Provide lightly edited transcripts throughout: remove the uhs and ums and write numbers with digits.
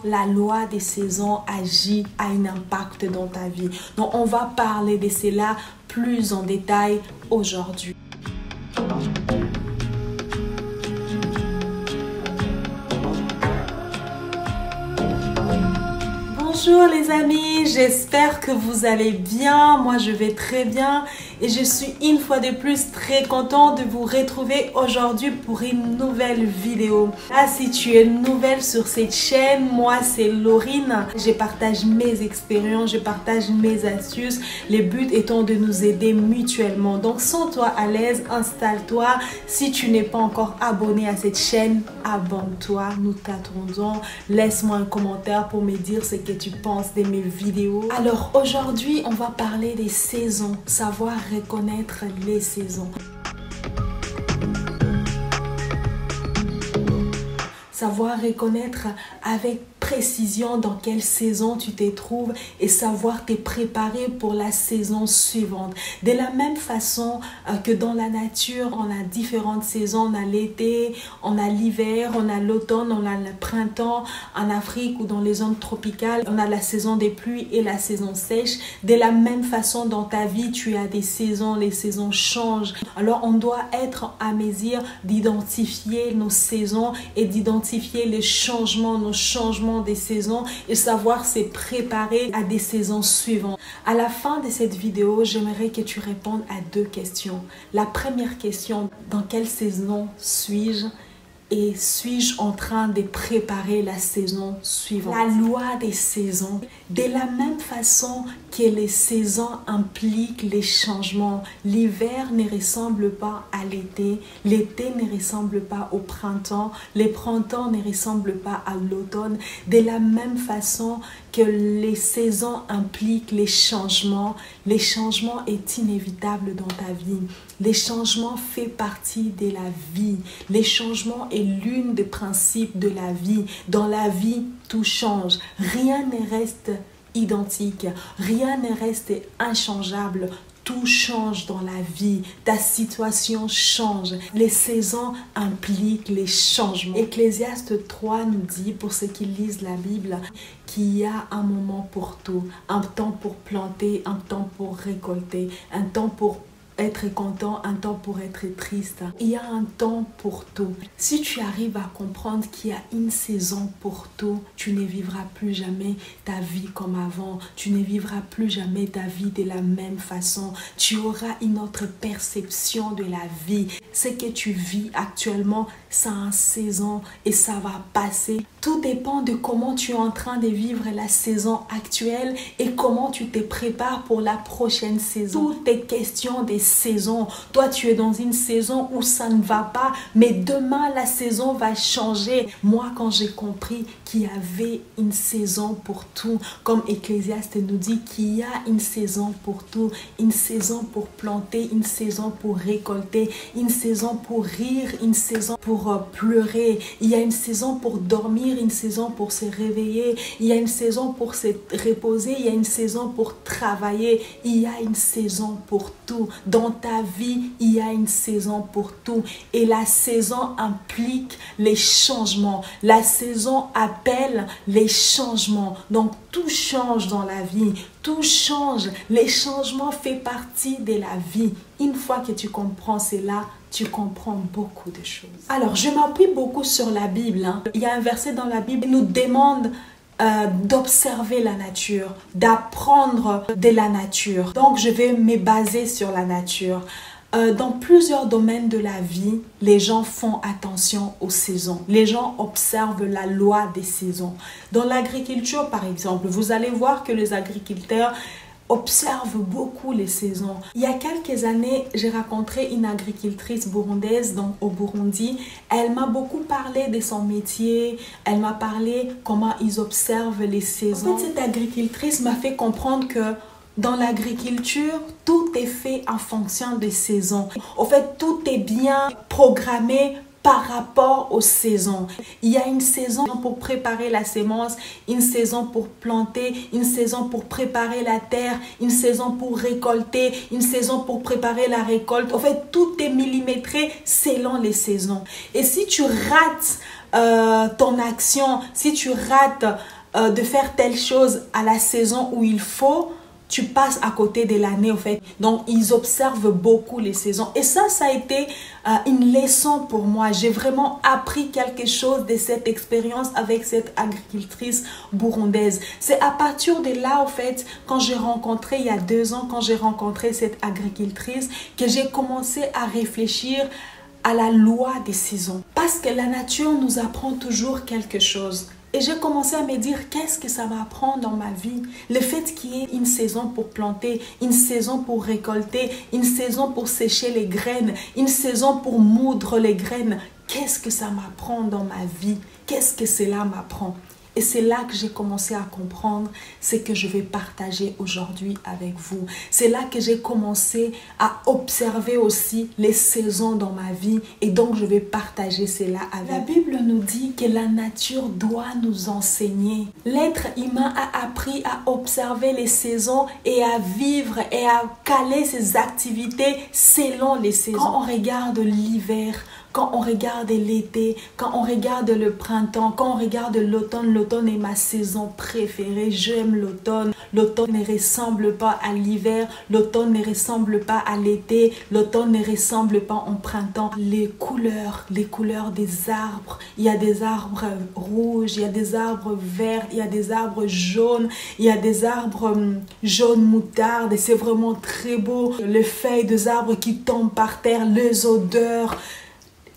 La loi des saisons agit, a un impact dans ta vie. Donc, on va parler de cela plus en détail aujourd'hui. Bonjour les amis, j'espère que vous allez bien. Moi, je vais très bien et je suis une fois de plus très contente de vous retrouver aujourd'hui pour une nouvelle vidéo. Là, si tu es nouvelle sur cette chaîne, moi c'est Laurine. Je partage mes expériences, je partage mes astuces. Le but étant de nous aider mutuellement. Donc, sens-toi à l'aise, installe-toi. Si tu n'es pas encore abonné à cette chaîne, abonne-toi. Nous t'attendons. Laisse-moi un commentaire pour me dire ce que tu penses de mes vidéos. Alors aujourd'hui, on va parler des saisons, savoir reconnaître les saisons. Savoir reconnaître avec précision dans quelle saison tu te trouves et savoir te préparer pour la saison suivante. De la même façon que dans la nature, on a différentes saisons. On a l'été, on a l'hiver, on a l'automne, on a le printemps. En Afrique ou dans les zones tropicales, on a la saison des pluies et la saison sèche. De la même façon, dans ta vie, tu as des saisons, les saisons changent. Alors, on doit être à mesure d'identifier nos saisons et d'identifier les changements, nos changements des saisons et savoir se préparer à des saisons suivantes. À la fin de cette vidéo, j'aimerais que tu répondes à deux questions. La première question, dans quelle saison suis-je? Et suis-je en train de préparer la saison suivante? La loi des saisons. De la même façon que les saisons impliquent les changements. L'hiver ne ressemble pas à l'été. L'été ne ressemble pas au printemps. Le printemps ne ressemble pas à l'automne. De la même façon que les saisons impliquent les changements est inévitable dans ta vie. Les changements font partie de la vie. Les changements est l'une des principes de la vie. Dans la vie, tout change. Rien ne reste identique. Rien ne reste inchangeable. Tout change dans la vie. Ta situation change. Les saisons impliquent les changements. Ecclésiaste 3 nous dit, pour ceux qui lisent la Bible, qu'il y a un moment pour tout. Un temps pour planter, un temps pour récolter, un temps pour être content, un temps pour être triste. Il y a un temps pour tout. Si tu arrives à comprendre qu'il y a une saison pour tout, tu ne vivras plus jamais ta vie comme avant. Tu ne vivras plus jamais ta vie de la même façon. Tu auras une autre perception de la vie. Ce que tu vis actuellement, ça a une saison et ça va passer. Tout dépend de comment tu es en train de vivre la saison actuelle et comment tu te prépares pour la prochaine saison. Tout est question des saisons. Toi, tu es dans une saison où ça ne va pas, mais demain, la saison va changer. Moi, quand j'ai compris qu'il y avait une saison pour tout, comme Ecclésiaste nous dit qu'il y a une saison pour tout, une saison pour planter, une saison pour récolter, une saison pour rire, une saison pour pleurer. Il y a une saison pour dormir, une saison pour se réveiller. Il y a une saison pour se reposer, il y a une saison pour travailler. Il y a une saison pour tout. Dans ta vie, il y a une saison pour tout. Et la saison implique les changements. La saison appelle les changements. Donc, tout change dans la vie. Tout change. Les changements font partie de la vie. Une fois que tu comprends cela, tu comprends beaucoup de choses. Alors, je m'appuie beaucoup sur la Bible. Il y a un verset dans la Bible qui nous demande d'observer la nature, d'apprendre de la nature. Donc, je vais me baser sur la nature. Dans plusieurs domaines de la vie, les gens font attention aux saisons. Les gens observent la loi des saisons. Dans l'agriculture, par exemple, vous allez voir que les agriculteurs observe beaucoup les saisons. Il y a quelques années, j'ai rencontré une agricultrice burundaise au Burundi. Elle m'a beaucoup parlé de son métier. Elle m'a parlé comment ils observent les saisons. En fait, cette agricultrice m'a fait comprendre que dans l'agriculture, tout est fait en fonction des saisons. En fait, tout est bien programmé par rapport aux saisons. Il y a une saison pour préparer la sémence, une saison pour planter, une saison pour préparer la terre, une saison pour récolter, une saison pour préparer la récolte. En fait, tout est millimétré selon les saisons. Et si tu rates ton action, si tu rates de faire telle chose à la saison où il faut, tu passes à côté de l'année en fait. Donc, ils observent beaucoup les saisons. Et ça a été une leçon pour moi. J'ai vraiment appris quelque chose de cette expérience avec cette agricultrice burundaise. C'est à partir de là, en fait, quand j'ai rencontré, il y a 2 ans, quand j'ai rencontré cette agricultrice, que j'ai commencé à réfléchir à la loi des saisons. Parce que la nature nous apprend toujours quelque chose. Et j'ai commencé à me dire, qu'est-ce que ça m'apprend dans ma vie? Le fait qu'il y ait une saison pour planter, une saison pour récolter, une saison pour sécher les graines, une saison pour moudre les graines. Qu'est-ce que ça m'apprend dans ma vie? Qu'est-ce que cela m'apprend? Et c'est là que j'ai commencé à comprendre ce que je vais partager aujourd'hui avec vous. C'est là que j'ai commencé à observer aussi les saisons dans ma vie et donc je vais partager cela avec vous. La Bible nous dit que la nature doit nous enseigner. L'être humain a appris à observer les saisons et à vivre et à caler ses activités selon les saisons. Quand on regarde l'hiver, quand on regarde l'été, quand on regarde le printemps, quand on regarde l'automne, l'automne est ma saison préférée. J'aime l'automne. L'automne ne ressemble pas à l'hiver. L'automne ne ressemble pas à l'été. L'automne ne ressemble pas au printemps. Les couleurs des arbres. Il y a des arbres rouges, il y a des arbres verts, il y a des arbres jaunes, il y a des arbres jaunes moutarde. Et c'est vraiment très beau. Les feuilles des arbres qui tombent par terre, les odeurs.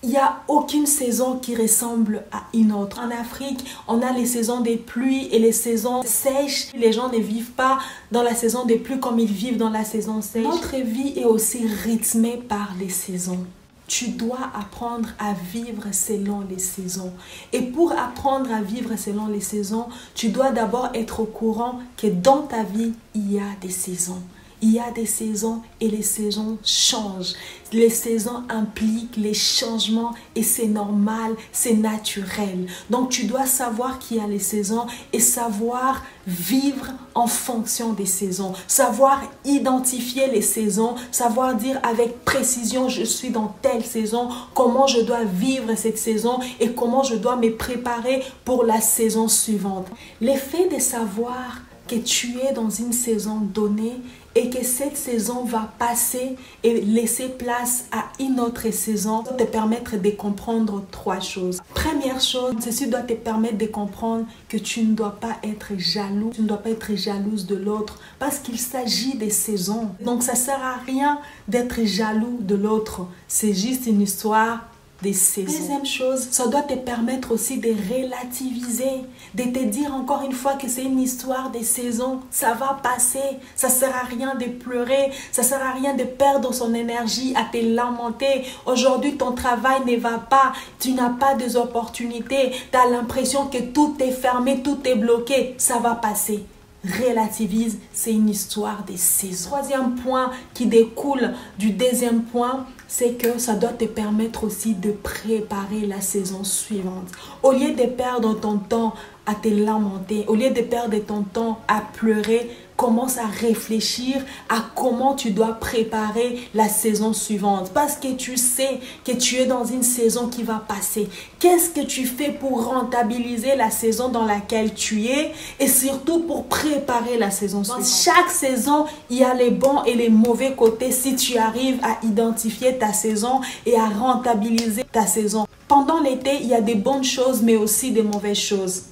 Il n'y a aucune saison qui ressemble à une autre. En Afrique, on a les saisons des pluies et les saisons sèches. Les gens ne vivent pas dans la saison des pluies comme ils vivent dans la saison sèche. Notre vie est aussi rythmée par les saisons. Tu dois apprendre à vivre selon les saisons. Et pour apprendre à vivre selon les saisons, tu dois d'abord être au courant que dans ta vie, il y a des saisons. Il y a des saisons et les saisons changent. Les saisons impliquent les changements et c'est normal, c'est naturel. Donc tu dois savoir qu'il y a les saisons et savoir vivre en fonction des saisons. Savoir identifier les saisons, savoir dire avec précision je suis dans telle saison, comment je dois vivre cette saison et comment je dois me préparer pour la saison suivante. L'effet de savoir que tu es dans une saison donnée et que cette saison va passer et laisser place à une autre saison, te permettre de comprendre 3 choses. Première chose, ceci doit te permettre de comprendre que tu ne dois pas être jaloux, tu ne dois pas être jalouse de l'autre parce qu'il s'agit des saisons. Donc ça ne sert à rien d'être jaloux de l'autre, c'est juste une histoire des saisons. Deuxième chose, ça doit te permettre aussi de relativiser, de te dire encore une fois que c'est une histoire des saisons, ça va passer, ça sert à rien de pleurer, ça sert à rien de perdre son énergie à te lamenter. Aujourd'hui, ton travail ne va pas, tu n'as pas des opportunités, tu as l'impression que tout est fermé, tout est bloqué, ça va passer. Relativise, c'est une histoire des saisons. Troisième point qui découle du deuxième point, c'est que ça doit te permettre aussi de préparer la saison suivante. Au lieu de perdre ton temps à te lamenter, au lieu de perdre ton temps à pleurer, commence à réfléchir à comment tu dois préparer la saison suivante. Parce que tu sais que tu es dans une saison qui va passer. Qu'est-ce que tu fais pour rentabiliser la saison dans laquelle tu es et surtout pour préparer la saison suivante? Dans chaque saison, il y a les bons et les mauvais côtés si tu arrives à identifier ta saison et à rentabiliser ta saison. Pendant l'été, il y a des bonnes choses mais aussi des mauvaises choses.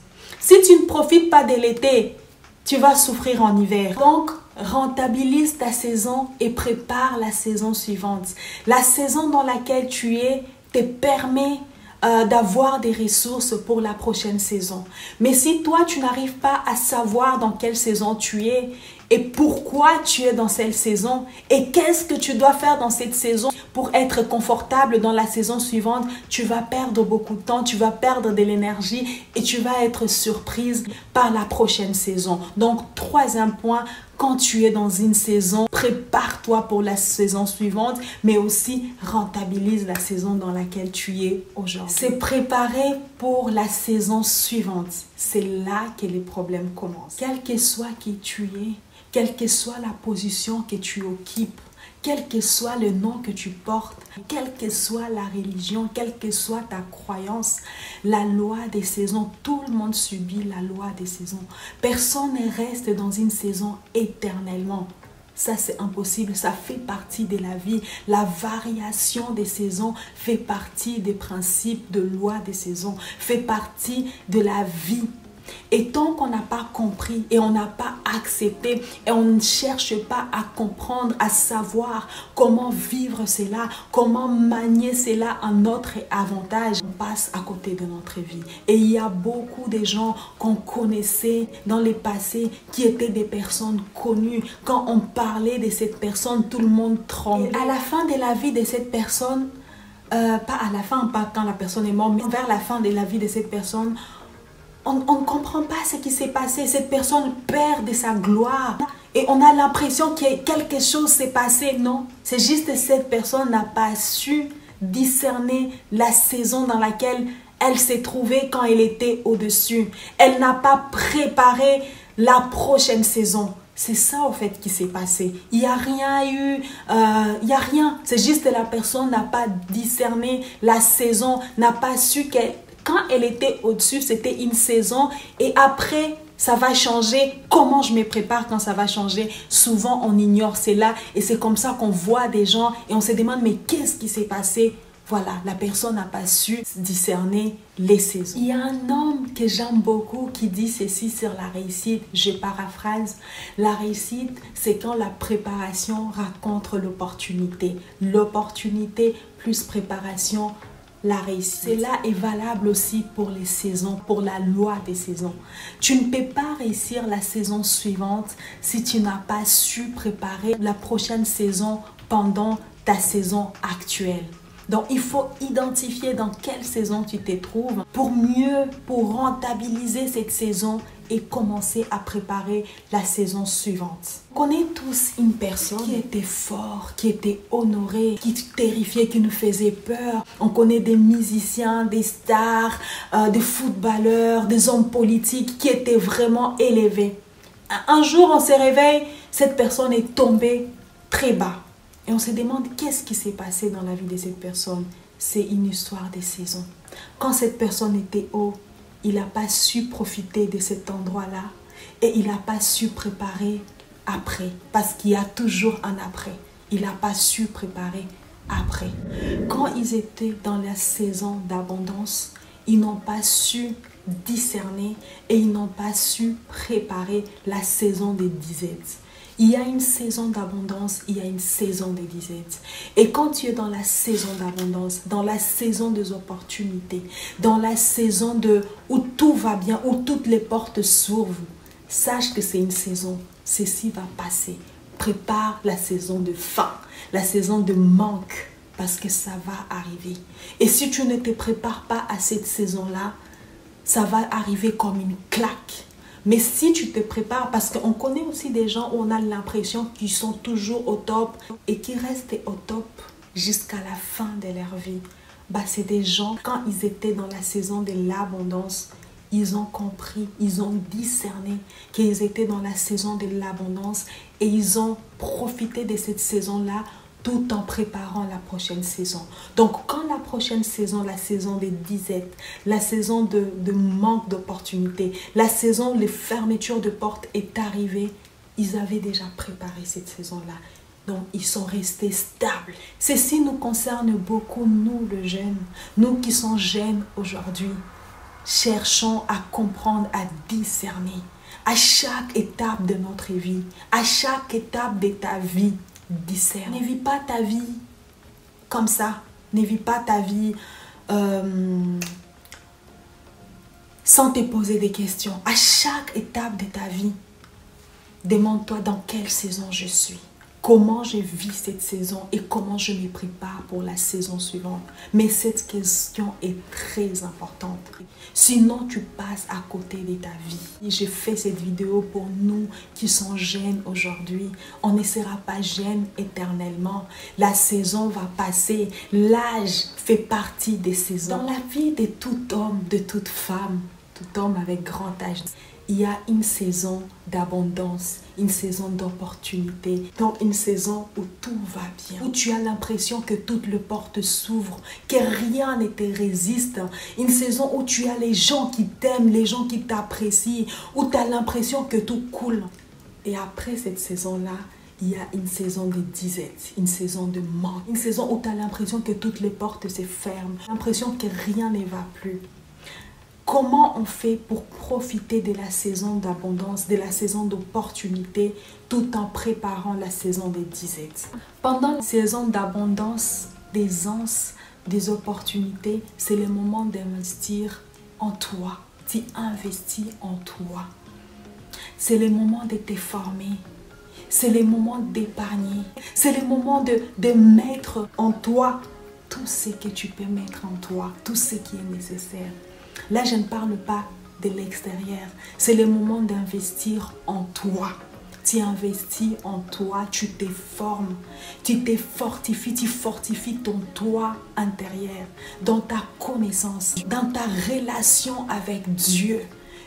Si tu ne profites pas de l'été, tu vas souffrir en hiver. Donc, rentabilise ta saison et prépare la saison suivante. La saison dans laquelle tu es te permet d'avoir des ressources pour la prochaine saison. Mais si toi, tu n'arrives pas à savoir dans quelle saison tu es et pourquoi tu es dans cette saison et qu'est-ce que tu dois faire dans cette saison pour être confortable dans la saison suivante, tu vas perdre beaucoup de temps, tu vas perdre de l'énergie et tu vas être surprise par la prochaine saison. Donc, troisième point, quand tu es dans une saison, prépare-toi pour la saison suivante, mais aussi rentabilise la saison dans laquelle tu es aujourd'hui. C'est préparer pour la saison suivante. C'est là que les problèmes commencent. Quel que soit qui tu es, quelle que soit la position que tu occupes, quel que soit le nom que tu portes, quelle que soit la religion, quelle que soit ta croyance, la loi des saisons, tout le monde subit la loi des saisons. Personne ne reste dans une saison éternellement. Ça, c'est impossible. Ça fait partie de la vie. La variation des saisons fait partie des principes de loi des saisons, fait partie de la vie. Et tant qu'on n'a pas compris et on n'a pas accepté et on ne cherche pas à comprendre, à savoir comment vivre cela, comment manier cela à notre avantage, on passe à côté de notre vie. Et il y a beaucoup de gens qu'on connaissait dans le passé qui étaient des personnes connues. Quand on parlait de cette personne, tout le monde tremblait. Et à la fin de la vie de cette personne, pas à la fin, pas quand la personne est morte, mais vers la fin de la vie de cette personne, on ne comprend pas ce qui s'est passé. Cette personne perd de sa gloire. Et on a l'impression que quelque chose s'est passé. Non, c'est juste que cette personne n'a pas su discerner la saison dans laquelle elle s'est trouvée quand elle était au-dessus. Elle n'a pas préparé la prochaine saison. C'est ça en fait qui s'est passé. Il n'y a rien eu, il n'y a rien. C'est juste que la personne n'a pas discerné la saison, n'a pas su qu'elle... Quand elle était au-dessus, c'était une saison et après, ça va changer. Comment je me prépare quand ça va changer? Souvent, on ignore cela et c'est comme ça qu'on voit des gens et on se demande mais qu'est-ce qui s'est passé? Voilà, la personne n'a pas su discerner les saisons. Il y a un homme que j'aime beaucoup qui dit ceci sur la réussite. Je paraphrase. La réussite, c'est quand la préparation rencontre l'opportunité. L'opportunité plus préparation, la réussite. Cela est valable aussi pour les saisons, pour la loi des saisons. Tu ne peux pas réussir la saison suivante si tu n'as pas su préparer la prochaine saison pendant ta saison actuelle. Donc, il faut identifier dans quelle saison tu te trouves pour rentabiliser cette saison et commencer à préparer la saison suivante. On connaît tous une personne qui était fort, qui était honorée, qui terrifiait, qui nous faisait peur. On connaît des musiciens, des stars, des footballeurs, des hommes politiques qui étaient vraiment élevés. Un jour, on se réveille, cette personne est tombée très bas. Et on se demande qu'est-ce qui s'est passé dans la vie de cette personne. C'est une histoire de saison. Quand cette personne était haut, il n'a pas su profiter de cet endroit-là et il n'a pas su préparer après. Parce qu'il y a toujours un après. Il n'a pas su préparer après. Quand ils étaient dans la saison d'abondance, ils n'ont pas su discerner et ils n'ont pas su préparer la saison des disettes. Il y a une saison d'abondance, il y a une saison de disette. Et quand tu es dans la saison d'abondance, dans la saison des opportunités, dans la saison où tout va bien, où toutes les portes s'ouvrent, sache que c'est une saison. Ceci va passer. Prépare la saison de faim, la saison de manque, parce que ça va arriver. Et si tu ne te prépares pas à cette saison-là, ça va arriver comme une claque. Mais si tu te prépares, parce qu'on connaît aussi des gens où on a l'impression qu'ils sont toujours au top et qui restent au top jusqu'à la fin de leur vie. C'est des gens, quand ils étaient dans la saison de l'abondance, ils ont compris, ils ont discerné qu'ils étaient dans la saison de l'abondance et ils ont profité de cette saison-là tout en préparant la prochaine saison. Donc, quand la prochaine saison, la saison des disettes, la saison de manque d'opportunités, la saison de fermeture de portes est arrivée, ils avaient déjà préparé cette saison-là. Donc, ils sont restés stables. Ceci nous concerne beaucoup, nous, les jeunes, nous qui sommes jeunes aujourd'hui. Cherchons à comprendre, à discerner à chaque étape de notre vie, à chaque étape de ta vie. Discerne. Ne vis pas ta vie comme ça. Ne vis pas ta vie sans te poser des questions. À chaque étape de ta vie, demande-toi dans quelle saison je suis. Comment je vis cette saison et comment je me prépare pour la saison suivante. Mais cette question est très importante. Sinon, tu passes à côté de ta vie. J'ai fait cette vidéo pour nous qui sommes jeunes aujourd'hui. On ne sera pas jeunes éternellement. La saison va passer. L'âge fait partie des saisons. Dans la vie de tout homme, de toute femme, tout homme avec grand âge, il y a une saison d'abondance, une saison d'opportunité, donc une saison où tout va bien, où tu as l'impression que toutes les portes s'ouvrent, que rien ne te résiste, une saison où tu as les gens qui t'aiment, les gens qui t'apprécient, où tu as l'impression que tout coule. Et après cette saison-là, il y a une saison de disette, une saison de manque, une saison où tu as l'impression que toutes les portes se ferment, l'impression que rien ne va plus. Comment on fait pour profiter de la saison d'abondance, de la saison d'opportunité, tout en préparant la saison des disettes? Pendant la saison d'abondance, d'aisance, des opportunités, c'est le moment d'investir en toi. Tu investis en toi. C'est le moment de te former. C'est le moment d'épargner. C'est le moment de mettre en toi tout ce que tu peux mettre en toi, tout ce qui est nécessaire. Là, je ne parle pas de l'extérieur. C'est le moment d'investir en toi. Tu investis en toi, tu te formes, tu te fortifies, tu fortifies ton toi intérieur, dans ta connaissance, dans ta relation avec Dieu.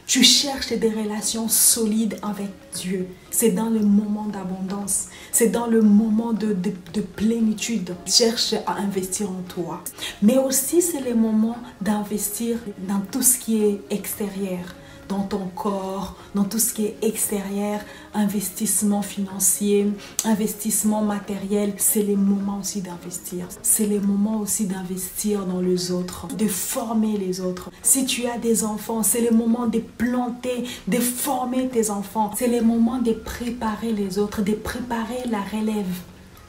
Tu cherches des relations solides avec Dieu. C'est dans le moment d'abondance. C'est dans le moment de plénitude. Cherche à investir en toi. Mais aussi, c'est le moment d'investir dans tout ce qui est extérieur. Dans ton corps, dans tout ce qui est extérieur, investissement financier, investissement matériel, c'est le moment aussi d'investir. C'est le moment aussi d'investir dans les autres, de former les autres. Si tu as des enfants, c'est le moment de planter, de former tes enfants. C'est le moment de préparer les autres, de préparer la relève.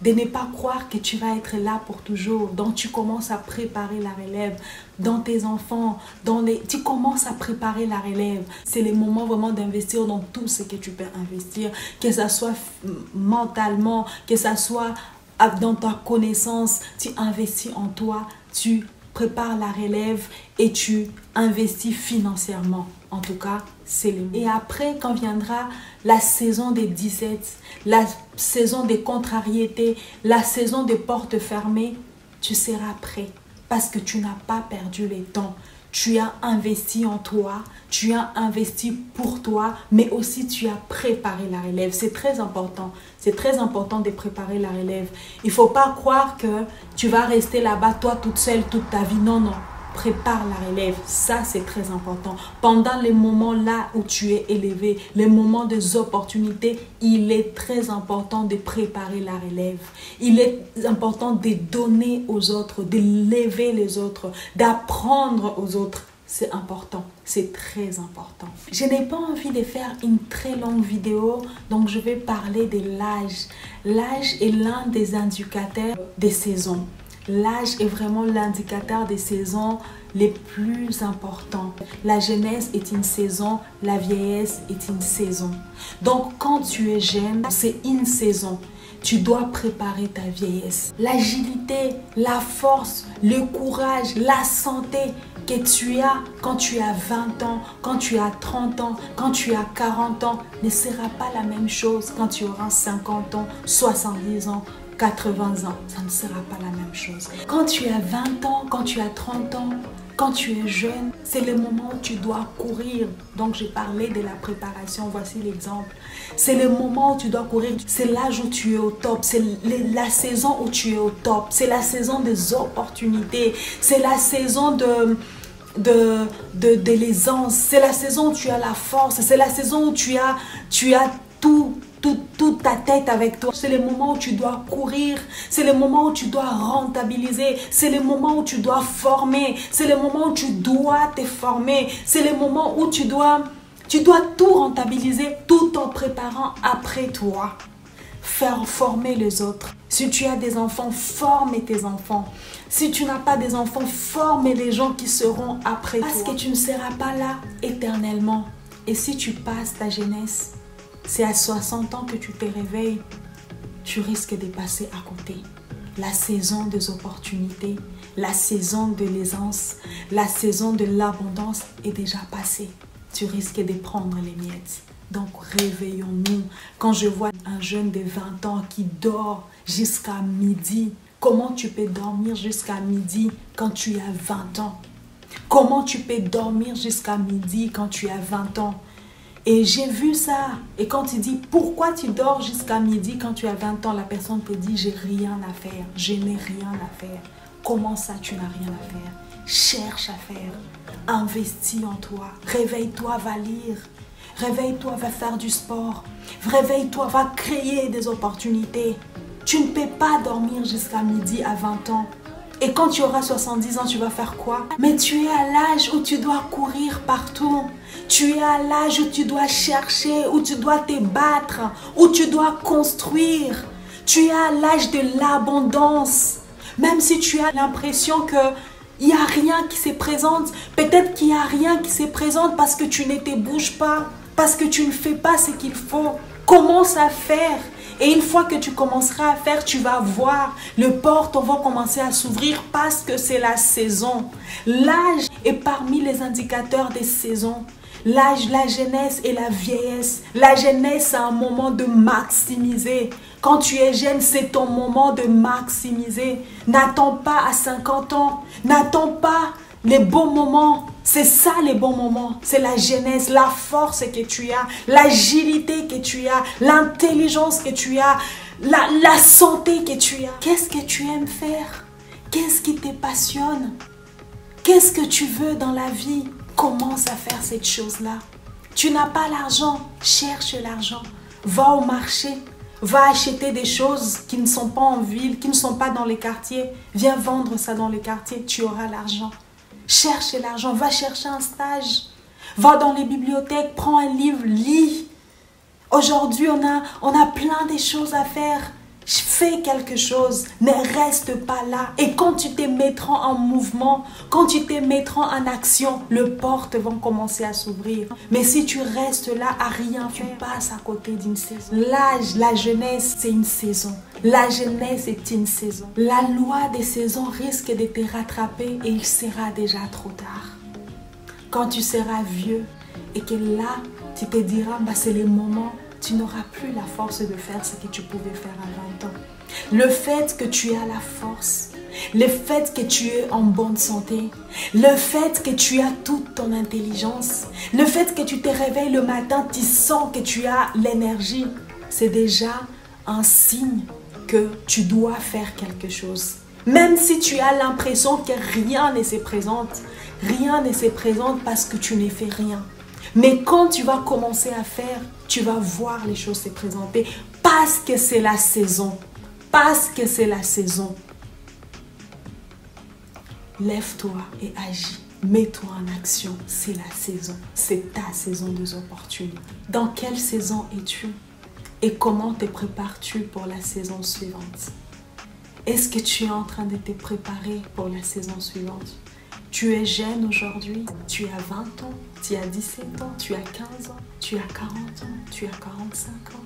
De ne pas croire que tu vas être là pour toujours. Donc tu commences à préparer la relève dans tes enfants. Tu commences à préparer la relève. C'est le moment vraiment d'investir dans tout ce que tu peux investir. Que ça soit mentalement, que ça soit dans ta connaissance. Tu investis en toi, tu prépares la relève et tu investis financièrement. En tout cas, c'est le moment. Et après, quand viendra la saison des disettes, la saison des contrariétés, la saison des portes fermées, tu seras prêt parce que tu n'as pas perdu le temps. Tu as investi en toi, tu as investi pour toi, mais aussi tu as préparé la relève. C'est très important. C'est très important de préparer la relève. Il ne faut pas croire que tu vas rester là-bas, toi toute seule, toute ta vie. Non, non. Prépare la relève, ça c'est très important. Pendant les moments là où tu es élevé, les moments des opportunités, il est très important de préparer la relève. Il est important de donner aux autres, de lever les autres, d'apprendre aux autres. C'est important, c'est très important. Je n'ai pas envie de faire une très longue vidéo, donc je vais parler de l'âge. L'âge est l'un des indicateurs des saisons. L'âge est vraiment l'indicateur des saisons les plus importants. La jeunesse est une saison, la vieillesse est une saison. Donc quand tu es jeune, c'est une saison. Tu dois préparer ta vieillesse. L'agilité, la force, le courage, la santé que tu as quand tu as 20 ans, quand tu as 30 ans, quand tu as 40 ans, ne sera pas la même chose quand tu auras 50 ans, 70 ans. 80 ans, ça ne sera pas la même chose. Quand tu as 20 ans, quand tu as 30 ans, quand tu es jeune, c'est le moment où tu dois courir. Donc, j'ai parlé de la préparation. Voici l'exemple. C'est le moment où tu dois courir. C'est l'âge où tu es au top. C'est la saison où tu es au top. C'est la saison des opportunités. C'est la saison de l'aisance. C'est la saison où tu as la force. C'est la saison où tu as toute ta tête avec toi. C'est le moment où tu dois courir. C'est le moment où tu dois rentabiliser. C'est le moment où tu dois former. C'est le moment où tu dois te former. C'est le moment où tu dois tout rentabiliser tout en préparant après toi. Faire former les autres. Si tu as des enfants, forme tes enfants. Si tu n'as pas des enfants, forme les gens qui seront après toi. Parce que tu ne seras pas là éternellement. Et si tu passes ta jeunesse, c'est à 60 ans que tu te réveilles, tu risques de passer à côté. La saison des opportunités, la saison de l'aisance, la saison de l'abondance est déjà passée. Tu risques de prendre les miettes. Donc réveillons-nous. Quand je vois un jeune de 20 ans qui dort jusqu'à midi, comment tu peux dormir jusqu'à midi quand tu as 20 ans? Comment tu peux dormir jusqu'à midi quand tu as 20 ans? Et j'ai vu ça. Et quand tu dis, pourquoi tu dors jusqu'à midi quand tu as 20 ans, la personne te dit, j'ai rien à faire, je n'ai rien à faire. Comment ça, tu n'as rien à faire? Cherche à faire. Investis en toi. Réveille-toi, va lire. Réveille-toi, va faire du sport. Réveille-toi, va créer des opportunités. Tu ne peux pas dormir jusqu'à midi à 20 ans. Et quand tu auras 70 ans, tu vas faire quoi? Mais tu es à l'âge où tu dois courir partout. Tu es à l'âge où tu dois chercher, où tu dois te battre, où tu dois construire. Tu es à l'âge de l'abondance. Même si tu as l'impression qu'il n'y a rien qui se présente, peut-être qu'il n'y a rien qui se présente parce que tu ne te bouges pas, parce que tu ne fais pas ce qu'il faut. Commence à faire. Et une fois que tu commenceras à faire, tu vas voir, les portes vont commencer à s'ouvrir parce que c'est la saison. L'âge est parmi les indicateurs des saisons. L'âge, la jeunesse et la vieillesse. La jeunesse, c'est un moment de maximiser. Quand tu es jeune, c'est ton moment de maximiser. N'attends pas à 50 ans. N'attends pas les bons moments. C'est ça les bons moments. C'est la jeunesse, la force que tu as, l'agilité que tu as, l'intelligence que tu as, la santé que tu as. Qu'est-ce que tu aimes faire? Qu'est-ce qui te passionne? Qu'est-ce que tu veux dans la vie? Commence à faire cette chose-là. Tu n'as pas l'argent, cherche l'argent. Va au marché, va acheter des choses qui ne sont pas en ville, qui ne sont pas dans les quartiers. Viens vendre ça dans les quartiers, tu auras l'argent. Cherche l'argent, va chercher un stage. Va dans les bibliothèques, prends un livre, lis. Aujourd'hui, on a plein de choses à faire. Fais quelque chose, ne reste pas là. Et quand tu te mettras en mouvement, quand tu te mettras en action, les portes vont commencer à s'ouvrir. Mais si tu restes là à rien faire, tu passes à côté d'une saison. L'âge, la jeunesse, c'est une saison. La jeunesse est une saison. La loi des saisons risque de te rattraper et il sera déjà trop tard. Quand tu seras vieux et que là, tu te diras, bah, c'est le moment. Tu n'auras plus la force de faire ce que tu pouvais faire à 20 ans. Le fait que tu as la force, le fait que tu es en bonne santé, le fait que tu as toute ton intelligence, le fait que tu te réveilles le matin, tu sens que tu as l'énergie, c'est déjà un signe que tu dois faire quelque chose. Même si tu as l'impression que rien ne se présente, rien ne se présente parce que tu ne fais rien. Mais quand tu vas commencer à faire, tu vas voir les choses se présenter parce que c'est la saison. Parce que c'est la saison. Lève-toi et agis. Mets-toi en action. C'est la saison. C'est ta saison des opportunités. Dans quelle saison es-tu? Et comment te prépares-tu pour la saison suivante? Est-ce que tu es en train de te préparer pour la saison suivante? Tu es jeune aujourd'hui, tu as 20 ans, tu as 17 ans, tu as 15 ans, tu as 40 ans, tu as 45 ans.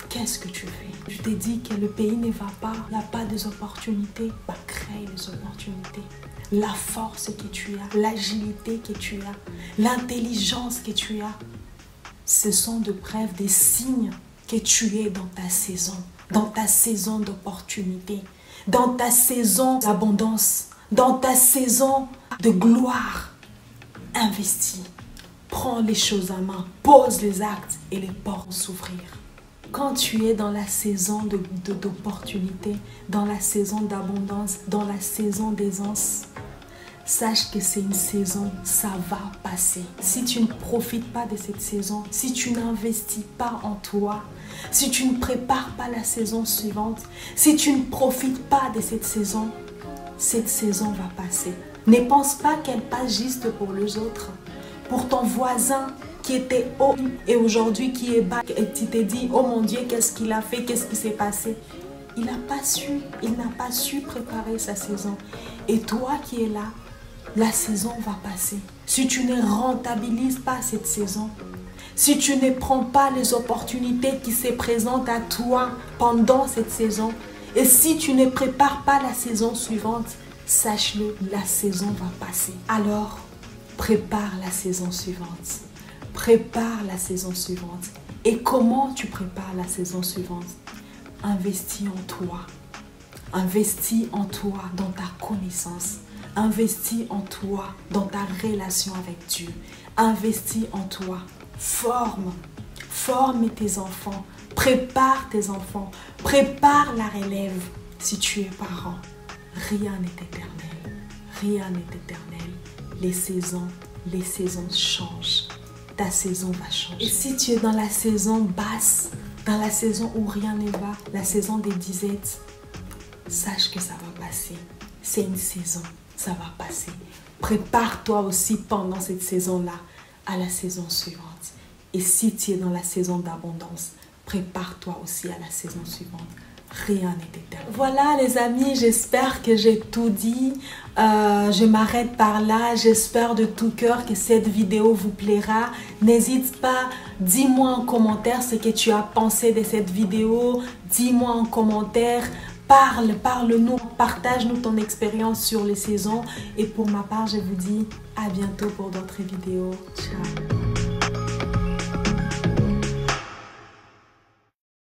Qu'est-ce que tu fais? Je t'ai dit que le pays ne va pas, il n'y a pas des opportunités. Bah, crée les opportunités. La force que tu as, l'agilité que tu as, l'intelligence que tu as, ce sont de preuves, des signes que tu es dans ta saison d'opportunité, dans ta saison d'abondance. Dans ta saison de gloire, investis. Prends les choses en main, pose les actes et les portes vont s'ouvrir. Quand tu es dans la saison d'opportunité, dans la saison d'abondance, dans la saison d'aisance, sache que c'est une saison, ça va passer. Si tu ne profites pas de cette saison, si tu n'investis pas en toi, si tu ne prépares pas la saison suivante, si tu ne profites pas de cette saison va passer. Ne pense pas qu'elle passe juste pour les autres. Pour ton voisin qui était haut et aujourd'hui qui est bas et tu te dis, oh mon Dieu, qu'est-ce qu'il a fait, qu'est-ce qui s'est passé? Il n'a pas su préparer sa saison. Et toi qui es là, la saison va passer. Si tu ne rentabilises pas cette saison, si tu ne prends pas les opportunités qui se présentent à toi pendant cette saison, et si tu ne prépares pas la saison suivante, sache-le, la saison va passer. Alors, prépare la saison suivante. Prépare la saison suivante. Et comment tu prépares la saison suivante? Investis en toi. Investis en toi dans ta connaissance. Investis en toi dans ta relation avec Dieu. investis en toi. Forme tes enfants. Prépare tes enfants. Prépare la relève. Si tu es parent, rien n'est éternel. Rien n'est éternel. Les saisons changent. Ta saison va changer. Et si tu es dans la saison basse, dans la saison où rien ne va, la saison des disettes, sache que ça va passer. C'est une saison, ça va passer. Prépare-toi aussi pendant cette saison-là à la saison suivante. Et si tu es dans la saison d'abondance, prépare-toi aussi à la saison suivante. Rien n'est éternel. Voilà les amis, j'espère que j'ai tout dit. Je m'arrête par là. J'espère de tout cœur que cette vidéo vous plaira. N'hésite pas, dis-moi en commentaire ce que tu as pensé de cette vidéo. Dis-moi en commentaire. Parle-nous, partage-nous ton expérience sur les saisons. Et pour ma part, je vous dis à bientôt pour d'autres vidéos. Ciao.